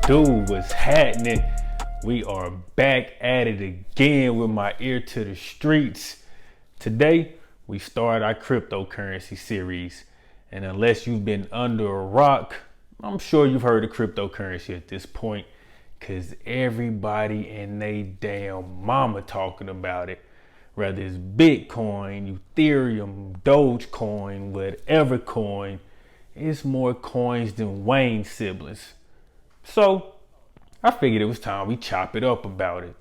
Dude, what's happening? We are back at it again with my ear to the streets. Today, we start our cryptocurrency series. And unless you've been under a rock, I'm sure you've heard of cryptocurrency at this point, because everybody and they damn mama talking about it. Whether it's Bitcoin, Ethereum, Dogecoin, whatever coin, it's more coins than Wayne siblings. So I figured it was time we chop it up about it.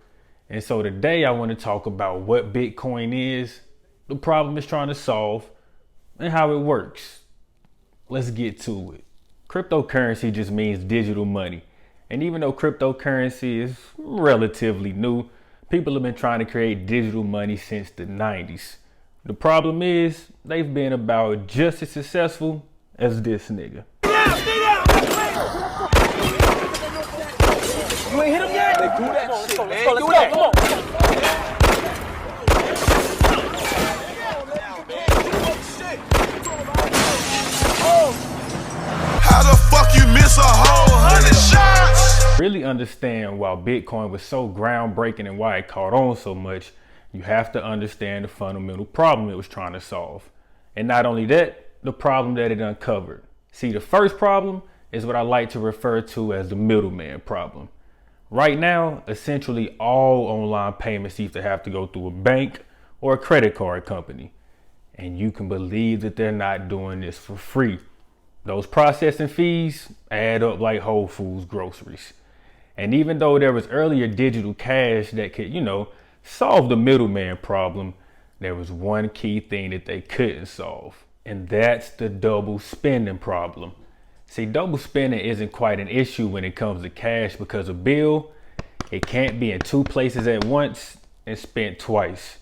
And so today I want to talk about what Bitcoin is, the problem it's trying to solve, and how it works. Let's get to it. Cryptocurrency just means digital money. And even though cryptocurrency is relatively new, people have been trying to create digital money since the 90s. The problem is they've been about just as successful as this nigga. You ain't hit him yet? They do that shit, man. Let's go. Come on. How the fuck you miss a whole 100 shots? Really understand why Bitcoin was so groundbreaking and why it caught on so much, you have to understand the fundamental problem it was trying to solve. And not only that, the problem that it uncovered. See, the first problem is what I like to refer to as the middleman problem. Right now, essentially all online payments either have to go through a bank or a credit card company. And you can believe that they're not doing this for free. Those processing fees add up like Whole Foods groceries. And even though there was earlier digital cash that could, solve the middleman problem, there was one key thing that they couldn't solve. And that's the double spending problem. See, double spending isn't quite an issue when it comes to cash because a bill, it can't be in two places at once and spent twice.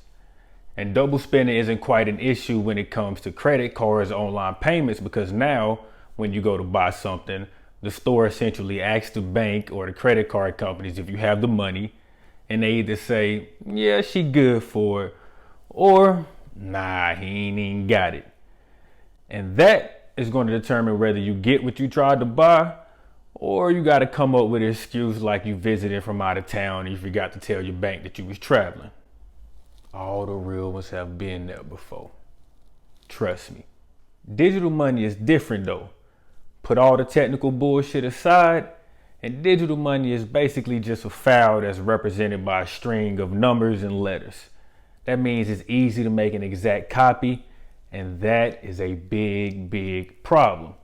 And double spending isn't quite an issue when it comes to credit cards or online payments because now when you go to buy something, the store essentially asks the bank or the credit card companies if you have the money, and they either say, yeah, she good for it, or nah, he ain't even got it. And that is going to determine whether you get what you tried to buy, or you got to come up with an excuse like you visited from out of town and you forgot to tell your bank that you was traveling. All the real ones have been there before. Trust me. Digital money is different though. Put all the technical bullshit aside, and digital money is basically just a file that's represented by a string of numbers and letters. That means it's easy to make an exact copy, and that is a big, big problem.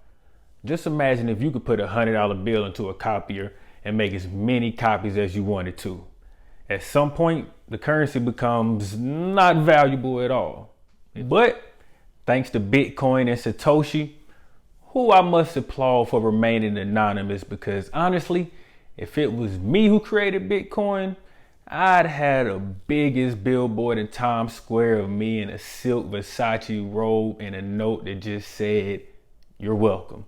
Just imagine if you could put a $100 bill into a copier and make as many copies as you wanted to. At some point, the currency becomes not valuable at all. But thanks to Bitcoin and Satoshi, who I must applaud for remaining anonymous, because honestly, if it was me who created Bitcoin, I'd had the biggest billboard in Times Square of me in a silk Versace robe and a note that just said, "You're welcome."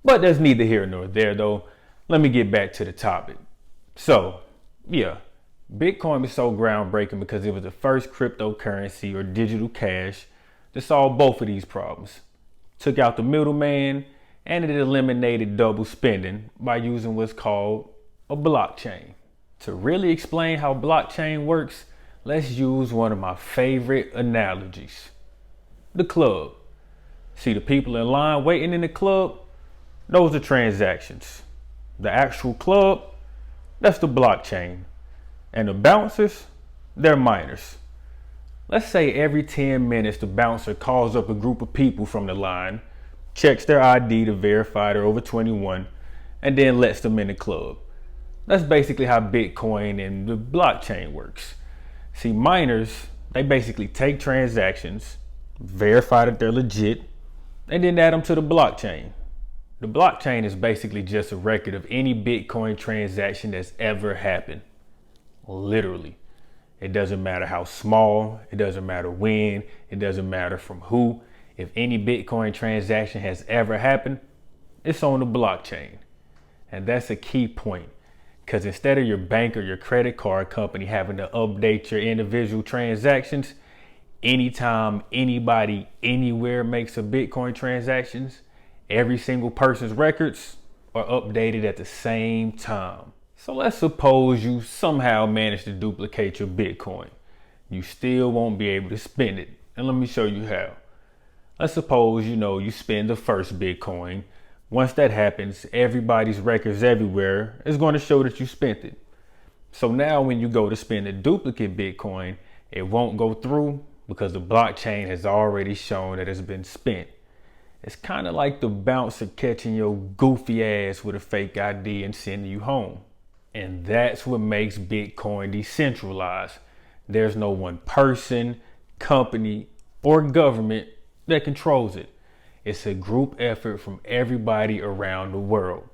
But that's neither here nor there though. Let me get back to the topic. So, yeah, Bitcoin was so groundbreaking because it was the first cryptocurrency or digital cash to solve both of these problems. Took out the middleman, and it eliminated double spending by using what's called a blockchain. To really explain how blockchain works, let's use one of my favorite analogies. The club. See the people in line waiting in the club? Those are transactions. The actual club, that's the blockchain. And the bouncers, they're miners. Let's say every 10 minutes the bouncer calls up a group of people from the line, checks their ID to verify they're over 21, and then lets them in the club. That's basically how Bitcoin and the blockchain works. See, miners, they basically take transactions, verify that they're legit, and then add them to the blockchain. The blockchain is basically just a record of any Bitcoin transaction that's ever happened. Literally. It doesn't matter how small, it doesn't matter when, it doesn't matter from who. If any Bitcoin transaction has ever happened, it's on the blockchain. And that's a key point, because instead of your bank or your credit card company having to update your individual transactions, anytime anybody anywhere makes a Bitcoin transactions, every single person's records are updated at the same time. So let's suppose you somehow manage to duplicate your Bitcoin. You still won't be able to spend it. And let me show you how. Let's suppose you spend the first Bitcoin. Once that happens, everybody's records everywhere is going to show that you spent it. So now when you go to spend a duplicate Bitcoin, it won't go through because the blockchain has already shown that it's been spent. It's kind of like the bouncer catching your goofy ass with a fake ID and sending you home. And that's what makes Bitcoin decentralized. There's no one person, company, or government that controls it. It's a group effort from everybody around the world.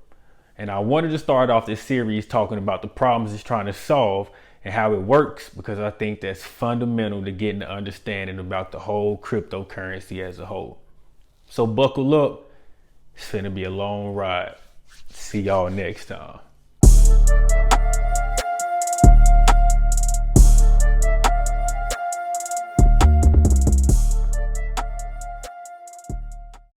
And I wanted to start off this series talking about the problems it's trying to solve and how it works, because I think that's fundamental to getting an understanding about the whole cryptocurrency as a whole. So buckle up. It's finna be a long ride. See y'all next time.